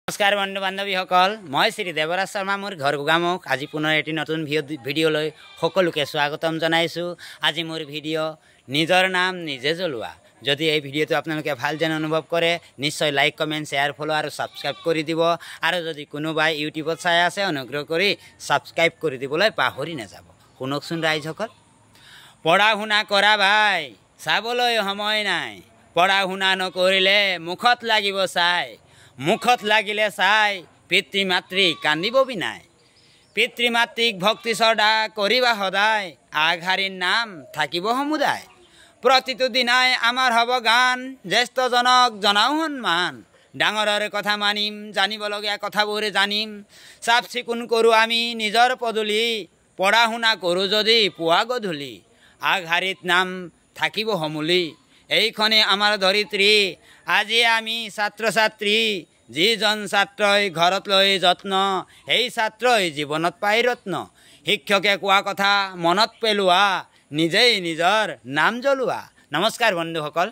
नमस्कार बंधु बान्धवीসকল मैं श्री देवराज शर्मा मोर घर गोगामुख आज पुनः एटी नतुन भिडिओ सकलोके स्वागतम जनाइछु। आज मोर भिडिओ निजर नाम निजे जलुआ। जदि এই ভিডিওটো আপোনালোকে ভাল যেন অনুভৱ কৰে নিশ্চয় লাইক কমেন্ট শেয়াৰ ফলো আৰু সাবস্ক্ৰাইব কৰি দিব আৰু যদি কোনোবাই ইউটিউবত চাই আছে অনুগ্ৰহ কৰি সাবস্ক্ৰাইব কৰি দিবলৈ পাহৰি নাযাব। শুনকচোন ৰাইজসকল, পঢ়া শুনা কৰা ভাই চাবলৈ সময় নাই। পঢ়া শুনা নকৰিলে মুখত লাগিব চাই, মুখত লাগিলে চাই পিতৃ মাতৃ কান্দিব বিনাই। পিতৃ মাতৃক ভক্তি শ্ৰদ্ধা কৰিবা সদায়, আগহাৰীৰ নাম থাকিব সমুদায়। प्रतिটো দিনাই আমাৰ হ'ব গান, জ্যেষ্ঠজনক জনাও সন্মান। ডাঙৰৰ কথা মানিম, জানিবলগীয়া কথাবোৰ জানিম। চাফ চিকুণ কৰোঁ আমি নিজৰ পদূলি, পঢ়া শুনা কৰোঁ যদি পুৱা গধূলি। আগহাৰীত নাম থাকিব সমূলি, এইখনে আমাৰ ধৰিত্ৰী। আজি আমি ছাত্ৰ ছাত্ৰী, যিজন ছাত্ৰই ঘৰত লৈ যত্ন, সেই ছাত্ৰই জীৱনত পায় ৰত্ন। শিক্ষকে কোৱা কথা মনত পেলোৱা, নিজেই নিজৰ নাম জ্বলোৱা। নমস্কাৰ বন্ধুসকল।